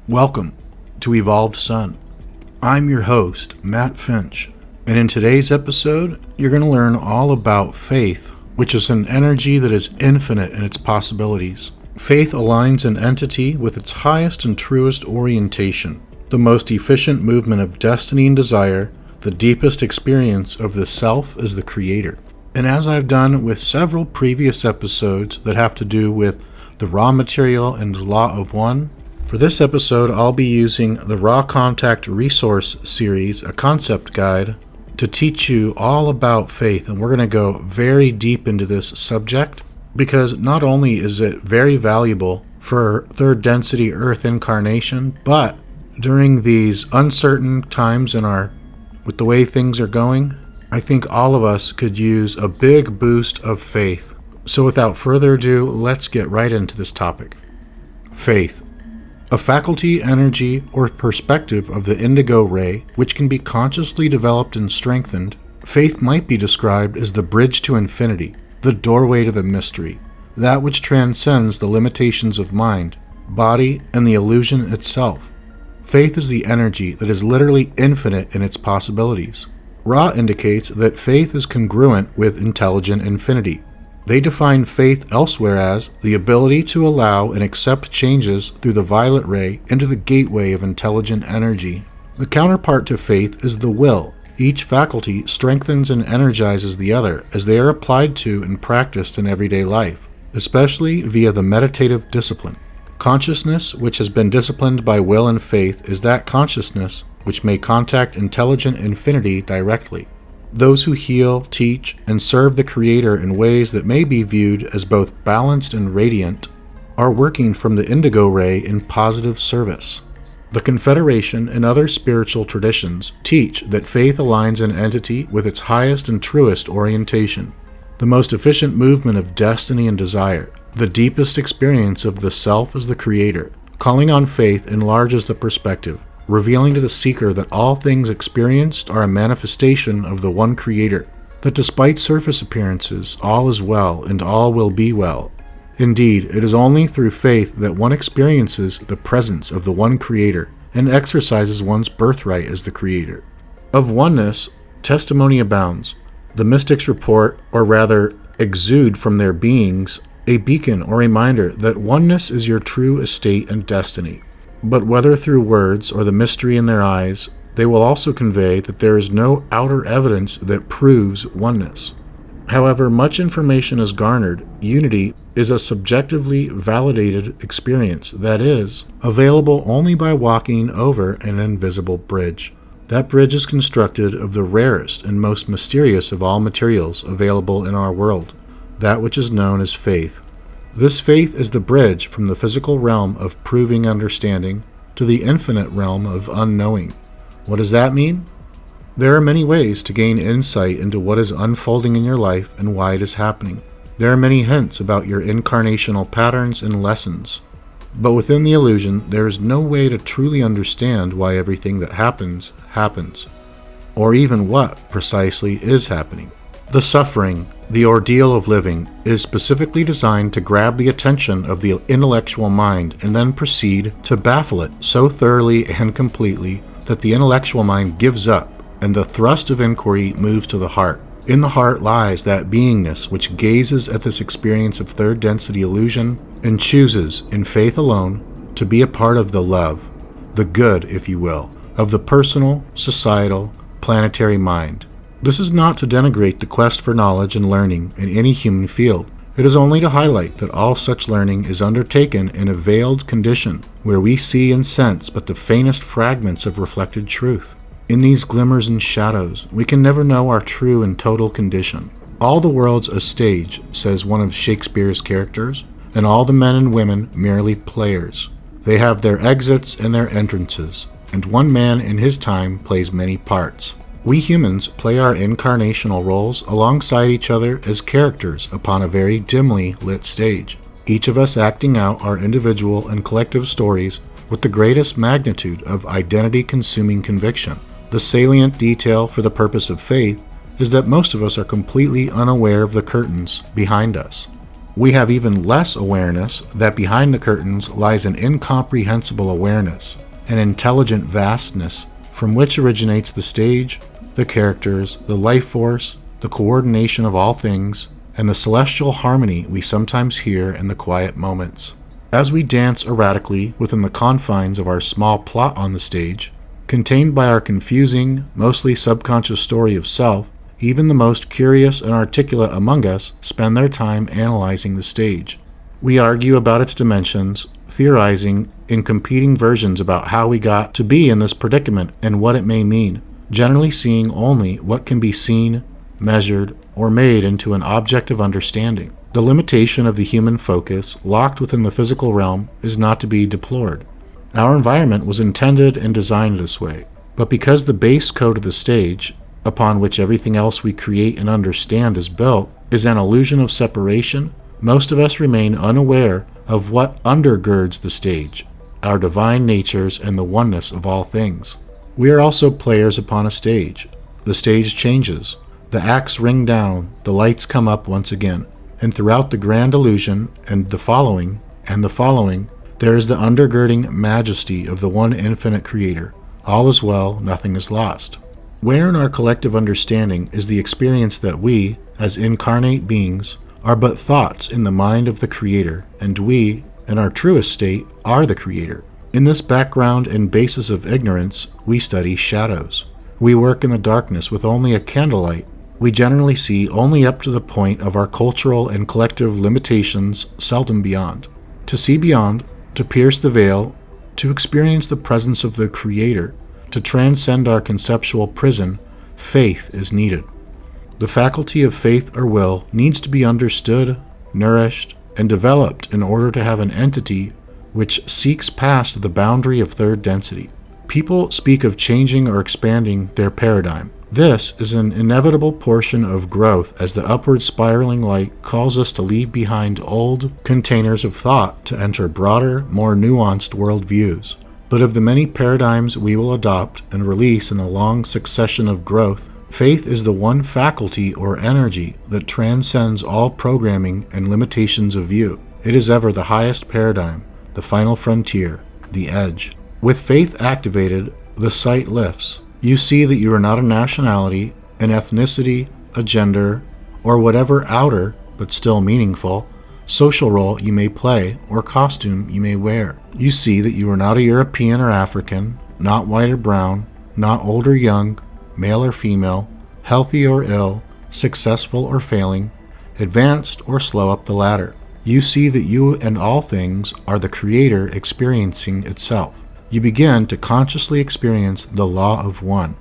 Welcome to Evolved Sun. I'm your host, Matt Finch, and in today's episode, you're going to learn all about faith, which is an energy that is infinite in its possibilities. Faith aligns an entity with its highest and truest orientation, the most efficient movement of destiny and desire, the deepest experience of the self as the creator. And as I've done with several previous episodes that have to do with the raw material and law of one, for this episode I'll be using the Raw Contact Resource Series, a concept guide, to teach you all about faith. And we're going to go very deep into this subject because not only is it very valuable for third density Earth incarnation, but during these uncertain times with the way things are going, I think all of us could use a big boost of faith. So without further ado, let's get right into this topic. Faith. A faculty, energy, or perspective of the indigo ray, which can be consciously developed and strengthened, faith might be described as the bridge to infinity, the doorway to the mystery, that which transcends the limitations of mind, body, and the illusion itself. Faith is the energy that is literally infinite in its possibilities. Ra indicates that faith is congruent with intelligent infinity. They define faith elsewhere as the ability to allow and accept changes through the violet ray into the gateway of intelligent energy. The counterpart to faith is the will. Each faculty strengthens and energizes the other as they are applied to and practiced in everyday life, especially via the meditative discipline. Consciousness, which has been disciplined by will and faith, is that consciousness which may contact intelligent infinity directly. Those who heal, teach, and serve the Creator in ways that may be viewed as both balanced and radiant are working from the indigo ray in positive service. The Confederation and other spiritual traditions teach that faith aligns an entity with its highest and truest orientation, the most efficient movement of destiny and desire, the deepest experience of the self as the Creator. Calling on faith enlarges the perspective, revealing to the seeker that all things experienced are a manifestation of the one Creator, that despite surface appearances, all is well and all will be well. Indeed, it is only through faith that one experiences the presence of the one Creator and exercises one's birthright as the Creator. Of oneness, testimony abounds. The mystics report, or rather exude from their beings, a beacon or reminder that oneness is your true estate and destiny. But whether through words or the mystery in their eyes, they will also convey that there is no outer evidence that proves oneness. However much information is garnered, unity is a subjectively validated experience that is available only by walking over an invisible bridge. That bridge is constructed of the rarest and most mysterious of all materials available in our world, that which is known as faith. This faith is the bridge from the physical realm of proving understanding to the infinite realm of unknowing. What does that mean? There are many ways to gain insight into what is unfolding in your life and why it is happening. There are many hints about your incarnational patterns and lessons. But within the illusion, there is no way to truly understand why everything that happens, or even what precisely is happening. The suffering, the ordeal of living, is specifically designed to grab the attention of the intellectual mind and then proceed to baffle it so thoroughly and completely that the intellectual mind gives up and the thrust of inquiry moves to the heart. In the heart lies that beingness which gazes at this experience of third density illusion and chooses, in faith alone, to be a part of the love, the good, if you will, of the personal, societal, planetary mind. This is not to denigrate the quest for knowledge and learning in any human field. It is only to highlight that all such learning is undertaken in a veiled condition where we see and sense but the faintest fragments of reflected truth. In these glimmers and shadows, we can never know our true and total condition. All the world's a stage, says one of Shakespeare's characters, and all the men and women merely players. They have their exits and their entrances, and one man in his time plays many parts. We humans play our incarnational roles alongside each other as characters upon a very dimly lit stage, each of us acting out our individual and collective stories with the greatest magnitude of identity-consuming conviction. The salient detail for the purpose of faith is that most of us are completely unaware of the curtains behind us. We have even less awareness that behind the curtains lies an incomprehensible awareness, an intelligent vastness from which originates the stage, the characters, the life force, the coordination of all things, and the celestial harmony we sometimes hear in the quiet moments. As we dance erratically within the confines of our small plot on the stage, contained by our confusing, mostly subconscious story of self, even the most curious and articulate among us spend their time analyzing the stage. We argue about its dimensions, theorizing in competing versions about how we got to be in this predicament and what it may mean, generally seeing only what can be seen, measured, or made into an object of understanding. The limitation of the human focus, locked within the physical realm, is not to be deplored. Our environment was intended and designed this way, but because the base code of the stage, upon which everything else we create and understand is built, is an illusion of separation, most of us remain unaware of what undergirds the stage, our divine natures and the oneness of all things. We are also players upon a stage. The stage changes. The acts ring down, the lights come up once again, and throughout the grand illusion and the following, there is the undergirding majesty of the one infinite creator. All is well, nothing is lost. Where in our collective understanding is the experience that we, as incarnate beings, are but thoughts in the mind of the Creator, and we, in our truest state, are the Creator. In this background and basis of ignorance, we study shadows. We work in the darkness with only a candlelight. We generally see only up to the point of our cultural and collective limitations, seldom beyond. To see beyond, to pierce the veil, to experience the presence of the Creator, to transcend our conceptual prison, faith is needed. The faculty of faith or will needs to be understood, nourished, and developed in order to have an entity which seeks past the boundary of third density. People speak of changing or expanding their paradigm. This is an inevitable portion of growth as the upward spiraling light calls us to leave behind old containers of thought to enter broader, more nuanced worldviews. But of the many paradigms we will adopt and release in the long succession of growth, faith is the one faculty or energy that transcends all programming and limitations of view. It is ever the highest paradigm, the final frontier, the edge. With faith activated, the sight lifts. You see that you are not a nationality, an ethnicity, a gender, or whatever outer, but still meaningful, social role you may play or costume you may wear. You see that you are not a European or African, not white or brown, not old or young, male or female, healthy or ill, successful or failing, advanced or slow up the ladder. You see that you and all things are the Creator experiencing itself. You begin to consciously experience the law of one.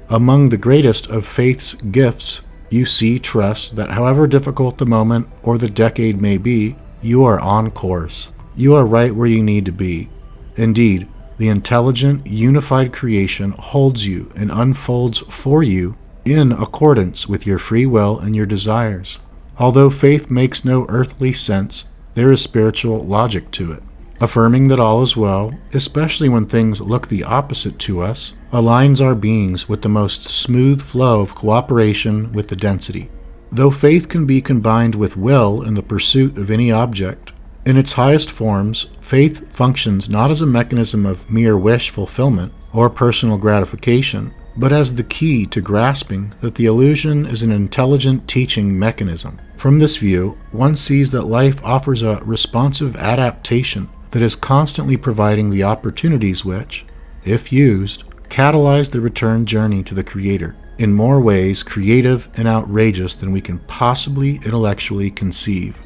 Among the greatest of faith's gifts, you see trust that however difficult the moment or the decade may be, you are on course. You are right where you need to be. Indeed, the intelligent, unified creation holds you and unfolds for you in accordance with your free will and your desires. Although faith makes no earthly sense, there is spiritual logic to it. Affirming that all is well, especially when things look the opposite to us, aligns our beings with the most smooth flow of cooperation with the density. Though faith can be combined with will in the pursuit of any object, in its highest forms, faith functions not as a mechanism of mere wish fulfillment or personal gratification, but as the key to grasping that the illusion is an intelligent teaching mechanism. From this view, one sees that life offers a responsive adaptation that is constantly providing the opportunities which, if used, catalyze the return journey to the Creator in more ways creative and outrageous than we can possibly intellectually conceive.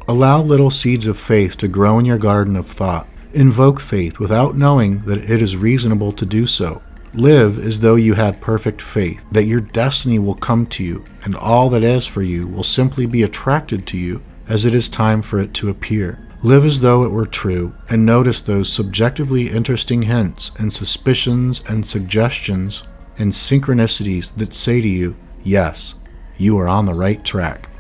Allow little seeds of faith to grow in your garden of thought. Invoke faith without knowing that it is reasonable to do so. Live as though you had perfect faith, that your destiny will come to you, and all that is for you will simply be attracted to you as it is time for it to appear. Live as though it were true, and notice those subjectively interesting hints and suspicions and suggestions and synchronicities that say to you, yes, you are on the right track.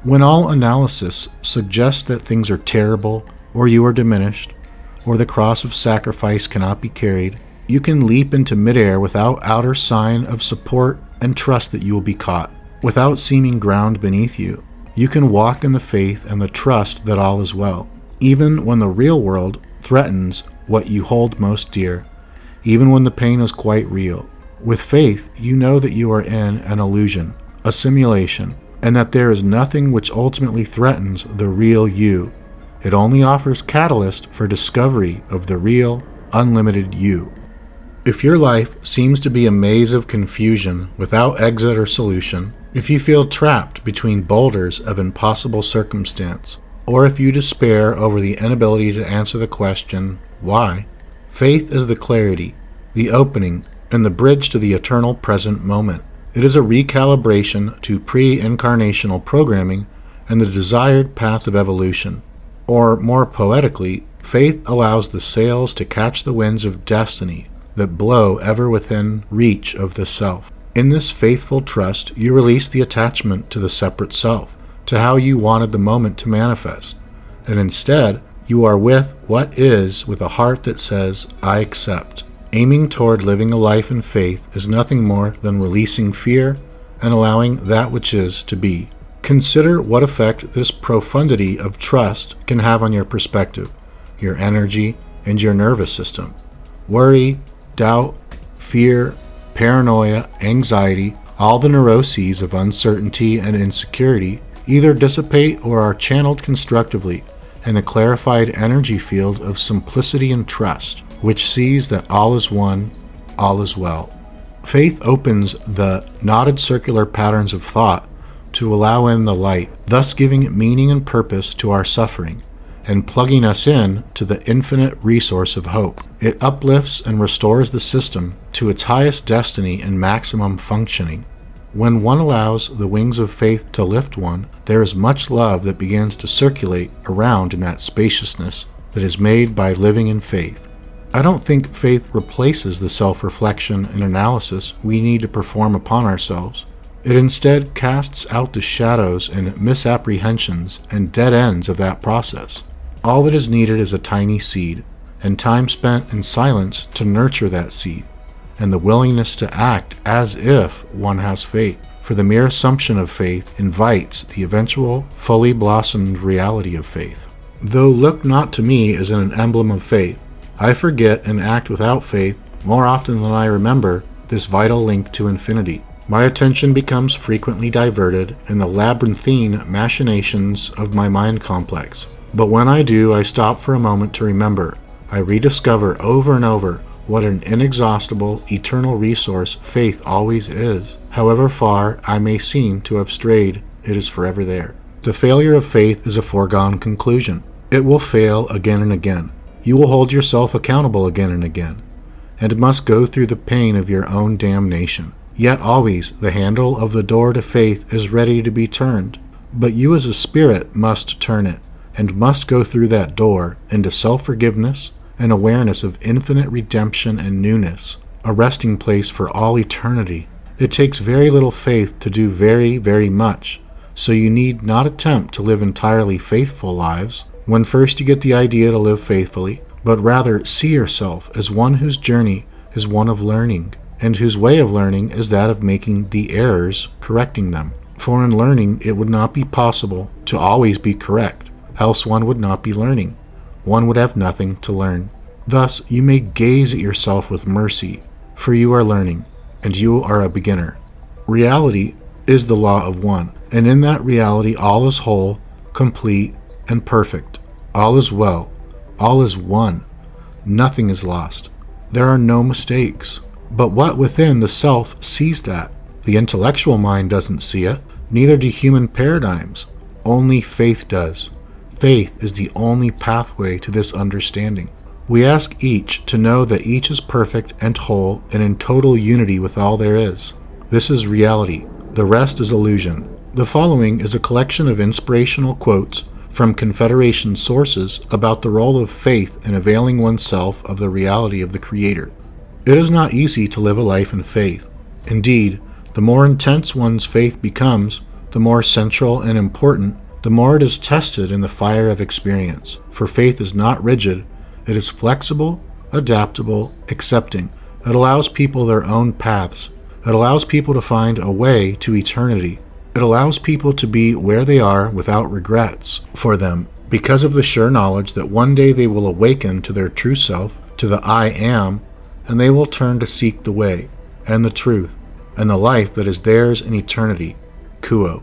When all analysis suggests that things are terrible, or you are diminished, or the cross of sacrifice cannot be carried, you can leap into midair without outer sign of support and trust that you will be caught. Without seeming ground beneath you, You can walk in the faith and the trust that all is well, even when the real world threatens what you hold most dear, even when the pain is quite real. With faith, you know that you are in an illusion, a simulation, and that there is nothing which ultimately threatens the real you. It only offers catalyst for discovery of the real, unlimited you. If your life seems to be a maze of confusion without exit or solution, if you feel trapped between boulders of impossible circumstance, or if you despair over the inability to answer the question, why? Faith is the clarity, the opening, and the bridge to the eternal present moment. It is a recalibration to pre-incarnational programming and the desired path of evolution. Or, more poetically, faith allows the sails to catch the winds of destiny that blow ever within reach of the self. In this faithful trust, you release the attachment to the separate self, to how you wanted the moment to manifest, and instead, you are with what is with a heart that says, I accept. Aiming toward living a life in faith is nothing more than releasing fear and allowing that which is to be. Consider what effect this profundity of trust can have on your perspective, your energy, and your nervous system. Worry, doubt, fear, paranoia, anxiety, all the neuroses of uncertainty and insecurity either dissipate or are channeled constructively in the clarified energy field of simplicity and trust, which sees that all is one, all is well. Faith opens the knotted circular patterns of thought to allow in the light, thus giving it meaning and purpose to our suffering, and plugging us in to the infinite resource of hope. It uplifts and restores the system to its highest destiny and maximum functioning. When one allows the wings of faith to lift one, there is much love that begins to circulate around in that spaciousness that is made by living in faith. I don't think faith replaces the self-reflection and analysis we need to perform upon ourselves. It instead casts out the shadows and misapprehensions and dead ends of that process. All that is needed is a tiny seed, and time spent in silence to nurture that seed, and the willingness to act as if one has faith, for the mere assumption of faith invites the eventual, fully blossomed reality of faith. Though look not to me as an emblem of faith, I forget and act without faith more often than I remember this vital link to infinity. My attention becomes frequently diverted in the labyrinthine machinations of my mind complex. But when I do, I stop for a moment to remember. I rediscover over and over what an inexhaustible, eternal resource faith always is. However far I may seem to have strayed, it is forever there. The failure of faith is a foregone conclusion. It will fail again and again. You will hold yourself accountable again and again, and must go through the pain of your own damnation. Yet always the handle of the door to faith is ready to be turned, but you as a spirit must turn it, and must go through that door into self-forgiveness and awareness of infinite redemption and newness, a resting place for all eternity. It takes very little faith to do very, very much, so you need not attempt to live entirely faithful lives when first you get the idea to live faithfully, but rather see yourself as one whose journey is one of learning, and whose way of learning is that of making the errors, correcting them. For in learning it would not be possible to always be correct, else one would not be learning. One would have nothing to learn. Thus you may gaze at yourself with mercy, for you are learning, and you are a beginner. Reality is the law of one, and in that reality all is whole, complete, and perfect. All is well. All is one. Nothing is lost. There are no mistakes. But what within the self sees that? The intellectual mind doesn't see it, neither do human paradigms. Only faith does. Faith is the only pathway to this understanding. We ask each to know that each is perfect and whole and in total unity with all there is. This is reality. The rest is illusion. The following is a collection of inspirational quotes from Confederation sources about the role of faith in availing oneself of the reality of the Creator. It is not easy to live a life in faith. Indeed, the more intense one's faith becomes, the more central and important, the more it is tested in the fire of experience. For faith is not rigid, it is flexible, adaptable, accepting. It allows people their own paths. It allows people to find a way to eternity. It allows people to be where they are without regrets for them, because of the sure knowledge that one day they will awaken to their true self, to the I am, and they will turn to seek the way, and the truth, and the life that is theirs in eternity. Kuo.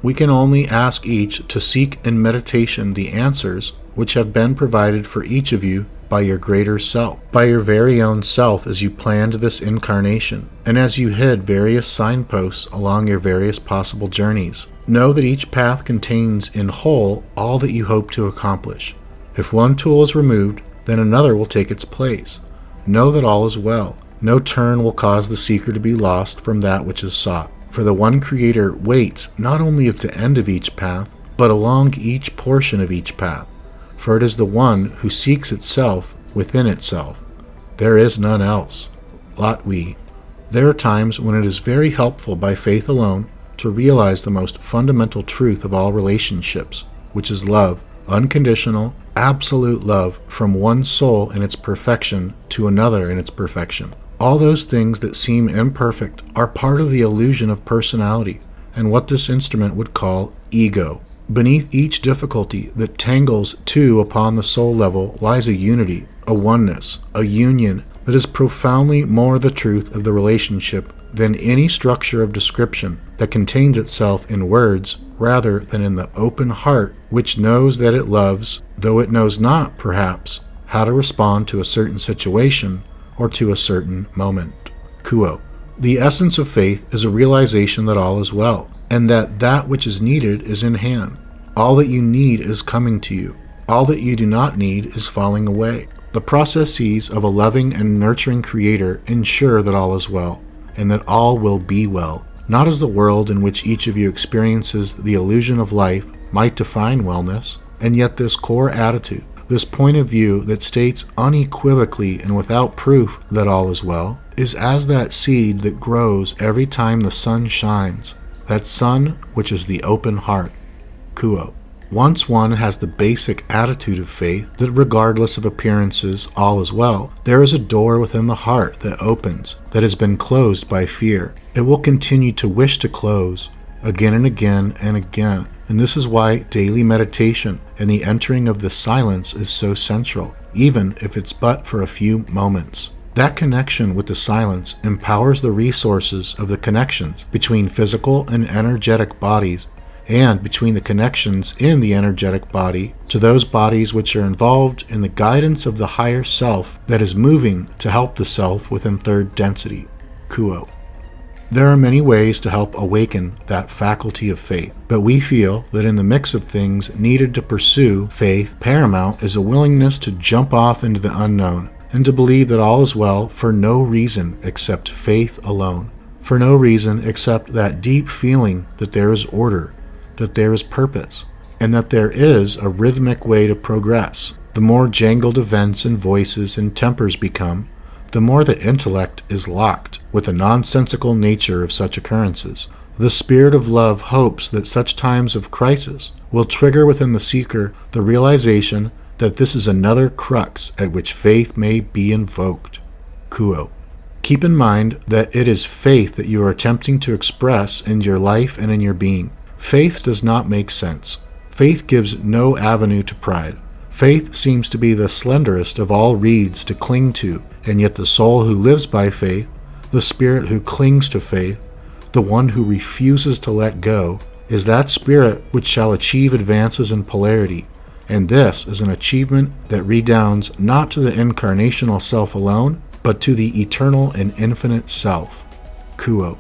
We can only ask each to seek in meditation the answers which have been provided for each of you by your greater self, by your very own self as you planned this incarnation, and as you hid various signposts along your various possible journeys. Know that each path contains in whole all that you hope to accomplish. If one tool is removed, then another will take its place. Know that all is well. No turn will cause the seeker to be lost from that which is sought. For the one Creator waits not only at the end of each path, but along each portion of each path. For it is the one who seeks itself within itself. There is none else. Latwi. There are times when it is very helpful by faith alone to realize the most fundamental truth of all relationships, which is love, unconditional, absolute love from one soul in its perfection to another in its perfection. All those things that seem imperfect are part of the illusion of personality and what this instrument would call ego. Beneath each difficulty that tangles two upon the soul level lies a unity, a oneness, a union that is profoundly more the truth of the relationship than any structure of description that contains itself in words rather than in the open heart which knows that it loves, though it knows not, perhaps, how to respond to a certain situation or to a certain moment. Kuo. The essence of faith is a realization that all is well, and that that which is needed is in hand. All that you need is coming to you. All that you do not need is falling away. The processes of a loving and nurturing Creator ensure that all is well, and that all will be well, not as the world in which each of you experiences the illusion of life might define wellness, and yet this core attitude, this point of view that states unequivocally and without proof that all is well, is as that seed that grows every time the sun shines, that sun which is the open heart. Kuo. Once one has the basic attitude of faith that regardless of appearances all is well, there is a door within the heart that opens, that has been closed by fear. It will continue to wish to close, again and again and again, and this is why daily meditation and the entering of the silence is so central, even if it's but for a few moments. That connection with the silence empowers the resources of the connections between physical and energetic bodies, and between the connections in the energetic body to those bodies which are involved in the guidance of the higher self that is moving to help the self within third density. Kuo. There are many ways to help awaken that faculty of faith, but we feel that in the mix of things needed to pursue faith, paramount is a willingness to jump off into the unknown and to believe that all is well for no reason except faith alone, for no reason except that deep feeling that there is order, that there is purpose, and that there is a rhythmic way to progress. The more jangled events and voices and tempers become, the more the intellect is locked with the nonsensical nature of such occurrences. The spirit of love hopes that such times of crisis will trigger within the seeker the realization that this is another crux at which faith may be invoked. Kuo. Keep in mind that it is faith that you are attempting to express in your life and in your being. Faith does not make sense. Faith gives no avenue to pride. Faith seems to be the slenderest of all reeds to cling to, and yet the soul who lives by faith, the spirit who clings to faith, the one who refuses to let go, is that spirit which shall achieve advances in polarity, and this is an achievement that redounds not to the incarnational self alone, but to the eternal and infinite self. Kuo.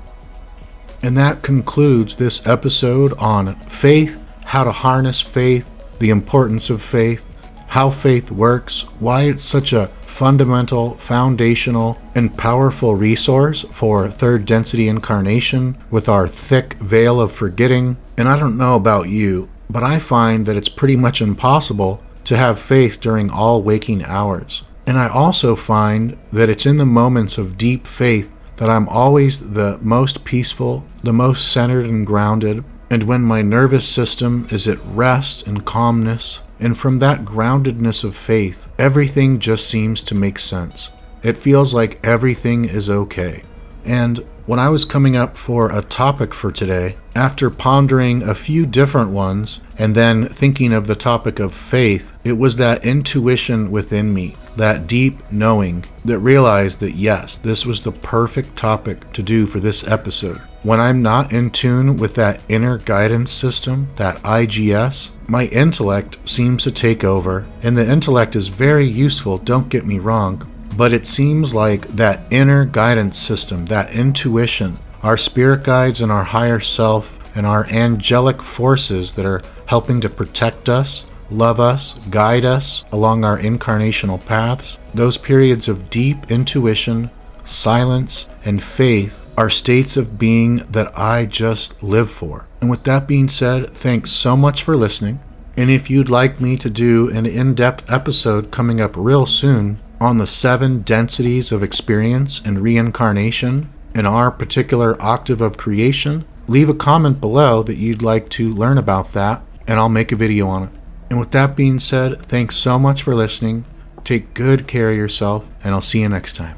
And that concludes this episode on faith, how to harness faith, the importance of faith, how faith works, why it's such a fundamental, foundational, and powerful resource for third density incarnation with our thick veil of forgetting. And I don't know about you, but I find that it's pretty much impossible to have faith during all waking hours. And I also find that it's in the moments of deep faith that I'm always the most peaceful, the most centered and grounded, and when my nervous system is at rest and calmness, and from that groundedness of faith, everything just seems to make sense. It feels like everything is okay. And When I was coming up for a topic for today, after pondering a few different ones and then thinking of the topic of faith, it was that intuition within me, that deep knowing that realized that yes, this was the perfect topic to do for this episode. When I'm not in tune with that inner guidance system, that IGS, my intellect seems to take over, and the intellect is very useful, don't get me wrong, but it seems like that inner guidance system, that intuition, our spirit guides and our higher self and our angelic forces that are helping to protect us, love us, guide us along our incarnational paths, those periods of deep intuition, silence, and faith are states of being that I just live for. And with that being said, thanks so much for listening. And if you'd like me to do an in-depth episode coming up real soon on the 7 densities of experience and reincarnation in our particular octave of creation, leave a comment below that you'd like to learn about that, and I'll make a video on it. And with that being said, thanks so much for listening. Take good care of yourself, and I'll see you next time.